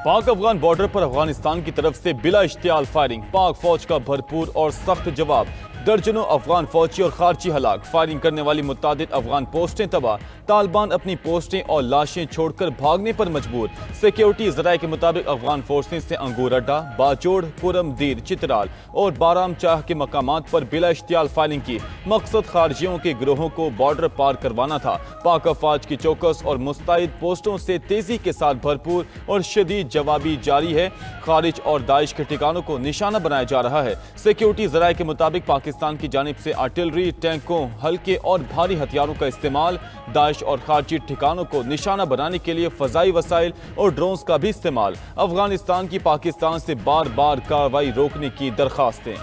पाक अफगान बॉर्डर पर अफगानिस्तान की तरफ से बिला इश्तियाल फायरिंग, पाक फौज का भरपूर और सख्त जवाब। दर्जनों अफगान फौजी और खारजी हलाक, फायरिंग करने वाली मुतादिद अफगान पोस्टें तबाह, तालिबान अपनी पोस्टें और लाशें छोड़कर भागने पर मजबूर। सिक्योरिटी जराये के मुताबिक अफगान फोर्सें से अंगूर अड्डा, बाजोड़, कुरमदीर, चित्राल और बाराम चाह के मकामात पर बिला इश्तियाल फायरिंग की। मकसद खारजियों के गिरोहों को बॉर्डर पार करवाना था। पाक अफवाज की चौकस और मुस्तैद पोस्टों से तेजी के साथ भरपूर और शदीद जवाबी जारी है। खारिज और दाइश के ठिकानों को निशाना बनाया जा रहा है। सिक्योरिटी जराये के मुताबिक पाकिस्तान की जानिब से आर्टिलरी, टैंकों, हल्के और भारी हथियारों का इस्तेमाल, दाइश और खारजी ठिकानों को निशाना बनाने के लिए फजाई वसाइल और ड्रोन्स का भी इस्तेमाल। अफगानिस्तान की पाकिस्तान से बार बार कार्रवाई रोकने की दरखास्तें।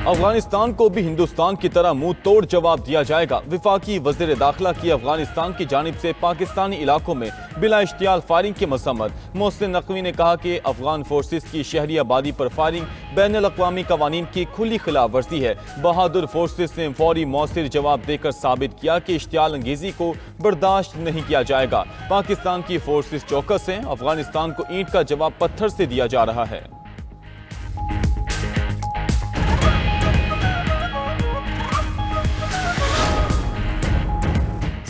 अफगानिस्तान को भी हिंदुस्तान की तरह मुंह तोड़ जवाब दिया जाएगा। विफाकी वज़ीर दाखिला की अफगानिस्तान की जानिब से पाकिस्तानी इलाकों में बिला इश्तियाल फायरिंग की मसम्मत। मोहसिन नकवी ने कहा कि अफगान फोर्सेस की शहरी आबादी पर फायरिंग बैनुल-अक़वामी कवानीन की खुली खिलाफ वर्जी है। बहादुर फोर्सेस ने फौरी मौसिर जवाब देकर साबित किया कि इश्तियाल अंगेजी को बर्दाश्त नहीं किया जाएगा। पाकिस्तान की फोर्सेस चौकस हैं। अफगानिस्तान को ईंट का जवाब पत्थर से दिया जा रहा है।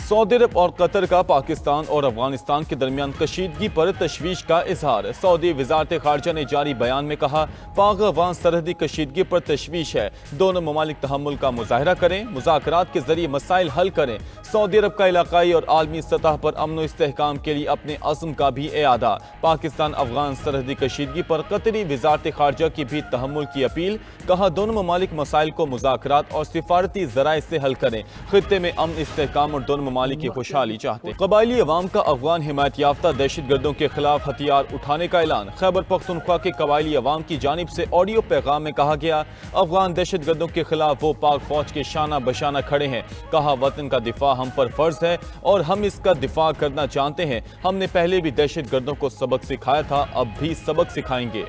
सऊदी अरब और कतर का पाकिस्तान और अफगानिस्तान के दरमियान कशीदगी पर तशवीश का इजहार। सऊदी वजारत खारजा ने जारी बयान में कहा, पाक अफगान सरहदी कशीदगी पर तशवीश है। दोनों ममालिक तहम्मुल का मुजाहरा करें, मुज़ाकरात के जरिए मसाइल हल करें। सऊदी अरब का इलाकाई और आलमी सतह पर अमन और इस्तेहकाम के लिए अपने अज़्म का भी इआदा। पाकिस्तान अफगान सरहदी कशीदगी पर कतरी वजारत खारजा की भी तहम्मुल की अपील। कहा, दोनों ममालिक मसाइल को मुज़ाकरात और सिफारती जराए से हल करें। खित्ते में अमन, इस्तेहकाम और दोनों ममालिक की खुशहाली चाहते। कबायली अवाम का अफगान हिमायत याफ्ता दहशत गर्दों के खिलाफ हथियार उठाने का ऐलान। खैबर पख्तूनख्वा के कबायली अवाम की जानिब से ऑडियो पैगाम में कहा गया, अफगान दहशत गर्दों के खिलाफ वो पाक फौज के शाना बशाना खड़े हैं। कहा, वतन का दिफा हम पर फर्ज है और हम इसका दिफा करना जानते हैं। हमने पहले भी दहशत गर्दों को सबक सिखाया था, अब भी सबक सिखाएंगे।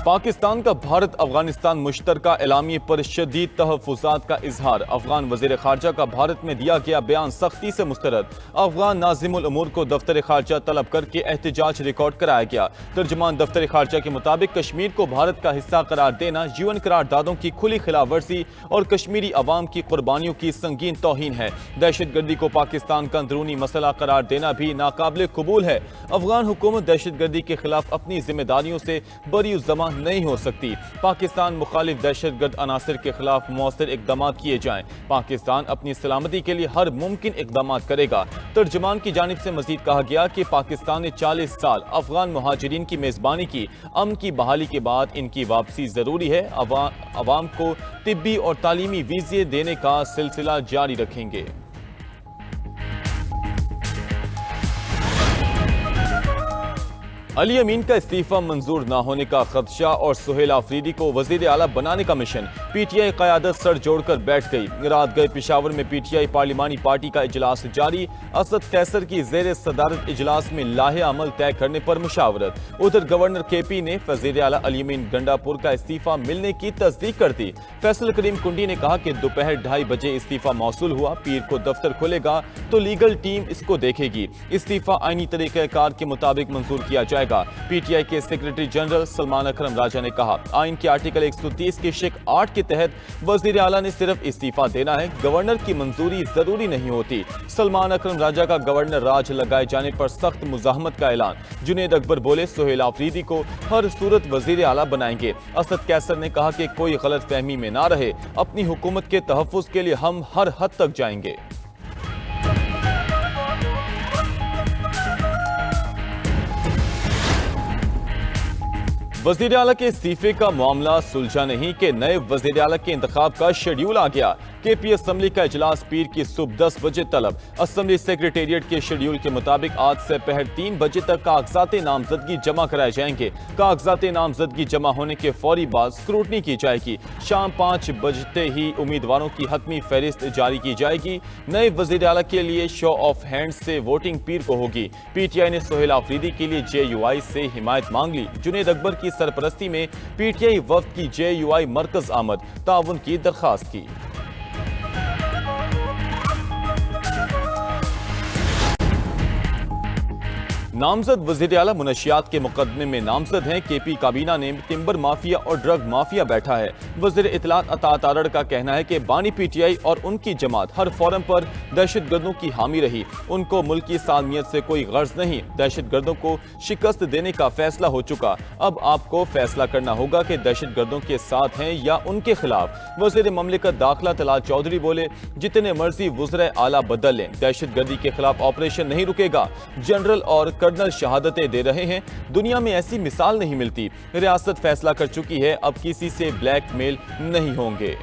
पाकिस्तान का भारत अफगानिस्तान मुश्तरका एलामिये पर शदीद तहफ़्फ़ुज़ात का इजहार। अफगान वज़ीर ख़ारजा का भारत में दिया गया बयान सख्ती से मुस्तरद। अफगान नाज़िमुल उमूर को दफ्तर ख़ारजा तलब करके एहतजाज रिकॉर्ड कराया गया। तर्जुमान दफ्तर ख़ारजा के मुताबिक कश्मीर को भारत का हिस्सा करार देना यूएन करारदादों की खुली खिलाफ वर्जी और कश्मीरी अवाम की कुर्बानियों की संगीन तौहीन है। दहशत गर्दी को पाकिस्तान का अंदरूनी मसला करार देना भी नाकाबिल कबूल है। अफगान हुकूमत दहशत गर्दी के खिलाफ अपनी जिम्मेदारियों से बरी ज़मा नहीं हो सकती। पाकिस्तान मुखालिफ दहशतगर्द अनासर के खिलाफ मौसर इकदाम किए जाएं। पाकिस्तान अपनी सलामती के लिए हर मुमकिन इकदाम करेगा। तर्जुमान की जानिब से मजीद कहा गया कि पाकिस्तान ने 40 साल अफगान मुहाजिरीन की मेजबानी की। अमन की बहाली के बाद इनकी वापसी जरूरी है। अवाम को तिब्बी और तालीमी वीजे देने का सिलसिला जारी रखेंगे। अली अमीन का इस्तीफा मंजूर न होने का खदशा और सुहेल आफरीदी को वजीर आला बनाने का मिशन। पीटीआई क़यादत सर जोड़कर बैठ गई। रात गए पेशावर में पीटीआई पार्लिमानी पार्टी का इजलास जारी। असद कैसर की जेर सदारत इजलास में लाहे अमल तय करने पर मुशावरत। उधर गवर्नर केपी ने वजीर आला अली अमीन गंडापुर का इस्तीफा मिलने की तस्दीक कर दी। फैसल करीम कुंडी ने कहा कि दोपहर 2:30 बजे इस्तीफा मौसूल हुआ। पीर को दफ्तर खुलेगा तो लीगल टीम इसको देखेगी। इस्तीफा आईनी तरीक़ेकार के मुताबिक मंजूर किया जाएगा। पीटीआई के सेक्रेटरी जनरल सलमान अकरम राजा ने कहा, आइन के आर्टिकल 130 के शिक 8 के तहत वजीर आला ने सिर्फ इस्तीफा देना है, गवर्नर की मंजूरी जरूरी नहीं होती। सलमान अकरम राजा का गवर्नर राज लगाए जाने पर सख्त मुजाहमत का ऐलान। जुनेद अकबर बोले, सुहेल आफरीदी को हर सूरत वजीर आला बनाएंगे। असद कैसर ने कहा कि कोई गलत फहमी में ना रहे, अपनी हुकूमत के तहफ़्फ़ुज़ के लिए हम हर हद तक जाएंगे। वज़ीर आला के इस्तीफे का मामला सुलझा नहीं कि नए वज़ीर आला के इंतखाब का शेड्यूल आ गया। KP असम्बली का इजलास पीर की सुबह 10 बजे तलब। असम्बली सेक्रेटेरिएट के शेड्यूल के मुताबिक आज से पहर 3 बजे तक कागजात नामजदगी जमा कराए जाएंगे। कागजात नामजदगी जमा होने के फौरी बाद स्क्रूटनी की जाएगी। शाम 5 बजते ही उम्मीदवारों की हतमी फहरिस्त जारी की जाएगी। नए वजीर आला के लिए शो ऑफ हैंड से वोटिंग पीर को होगी। PTI ने सुहेल आफरीदी के लिए JUI से हिमायत मांग ली। जुनेद अकबर की सरपरस्ती में PTI वफ्द की JUI मरकज आमद, ताउन की दरखास्त की। नामजद वजीर आला मुनशियात के मुकदमे में नामजद हैं। KP काबीना ने टिम्बर माफिया और ड्रग माफिया बैठा है। वजीर इतलात अता तारड़ का कहना है कि बानी PTI और उनकी जमात हर फोरम पर दहशत गर्दों की हामी रही। उनको मुल्क की सालमियत से कोई गर्ज नहीं। दहशत गर्दों को शिकस्त देने का फैसला हो चुका। अब आपको फैसला करना होगा कि दहशत गर्दों के साथ हैं या उनके खिलाफ। वजीर ममलिकत दाखिला तलाल चौधरी बोले, जितने मर्जी वज़ीर आला बदल लें, दहशत गर्दी के खिलाफ ऑपरेशन नहीं रुकेगा। जनरल और कर्नल शहादतें दे रहे हैं। दुनिया में ऐसी मिसाल नहीं मिलती। रियासत फैसला कर चुकी है, अब किसी से ब्लैकमेल नहीं होंगे।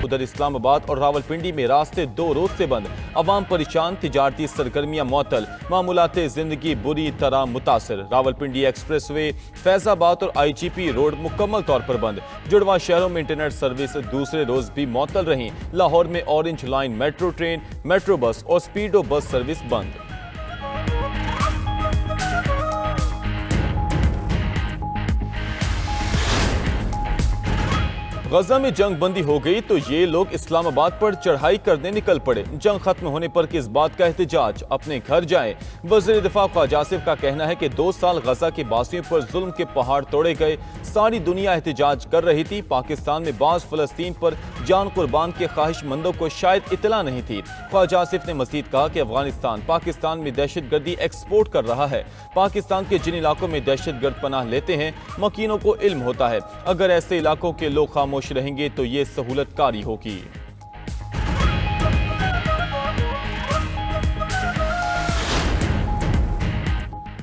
उधर इस्लामाबाद और रावलपिंडी में रास्ते 2 रोज से बंद। अवाम परेशान, तिजारती सरगर्मियां मुअत्तल, मामूलाते जिंदगी बुरी तरह मुतासर। रावलपिंडी एक्सप्रेसवे, फैजाबाद और IGP रोड मुकम्मल तौर पर बंद। जुड़वा शहरों में इंटरनेट सर्विस दूसरे रोज भी मुअत्तल रही। लाहौर में orange line metro train, metro bus और स्पीडो बस सर्विस बंद। गजा में जंग बंदी हो गई तो ये लोग इस्लामाबाद पर चढ़ाई करने निकल पड़े। जंग खत्म होने पर किस बात का एहतजाज, अपने घर जाएं। वज़ीर दिफा ख्वाजा आसिफ का कहना है कि 2 साल गजा के बासियों पर जुल्म के पहाड़ तोड़े गए। सारी दुनिया एहतजाज कर रही थी। पाकिस्तान में बाज़ फ़लस्तीन पर जान कुर्बान के ख्वाहिशमंदों को शायद इतला नहीं थी। ख्वाजा आसिफ ने मज़ीद कहा कि अफगानिस्तान पाकिस्तान में दहशत गर्दी एक्सपोर्ट कर रहा है। पाकिस्तान के जिन इलाकों में दहशत गर्द पनाह लेते हैं, मकीनों को इल्म होता है। अगर ऐसे इलाकों के लोग खामोश रहेंगे तो ये सहूलतकारी होगी।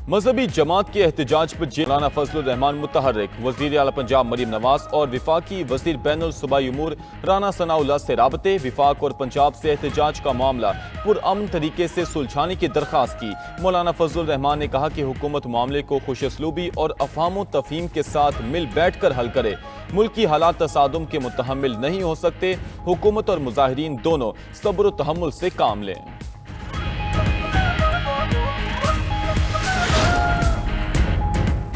मजहबी जमात के एहतजाज पर मौलाना फजलुर रहमान मुतहर्रिक। वज़ीर आला पंजाब मरीम नवाज और विफाकी वज़ीर बैनुल सूबाई उमूर राना सनाउल्लाह से राबते। विफाक और पंजाब से एहतजाज का मामला पुरअमन तरीके से सुलझाने की दरखास्त की। मौलाना फजलुर रहमान ने कहा कि हुकूमत मामले को खुशअस्लूबी और अफहाम तफहीम के साथ मिल बैठ कर हल करे। मुल्की हालात तसादुम के मुतहम्मिल नहीं हो सकते। हुकूमत और मुजाहिरीन दोनों सब्र व तहम्मुल से काम लें।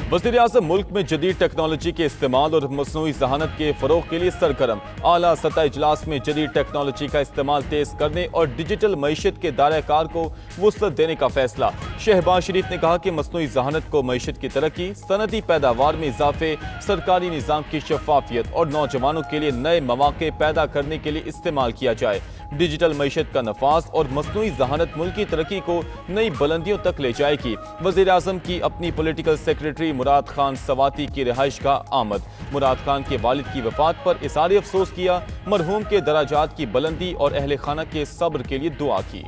वज़ीर आज़म मुल्क में जदीद टेक्नोलॉजी के इस्तेमाल और मसनूई ज़हानत के फ़रोग़ के लिए सरगर्म। आला सतह इजलास में जदीद टेक्नोलॉजी का इस्तेमाल तेज़ करने और डिजिटल मईशत के दायरे कार को वुसअत देने का फैसला। शहबाज शरीफ ने कहा कि मसनूई ज़हानत को मईशत की तरक्की, सनदी पैदावार में इजाफे, सरकारी निज़ाम की शफाफियत और नौजवानों के लिए नए मौक़े पैदा करने के लिए इस्तेमाल किया जाए। डिजिटल मईशत का नफाज और मसनूई ज़हानत मुल्क की तरक्की को नई बुलंदियों तक ले जाएगी। वज़ीर आज़म की अपनी पॉलिटिकल सेक्रेटरी मुराद खान सवाती की रिहाइश का आमद। मुराद खान के वालिद की वफात पर इज़हार अफसोस किया। मरहूम के दराजात की बुलंदी और अहले खाना के सब्र के लिए दुआ की।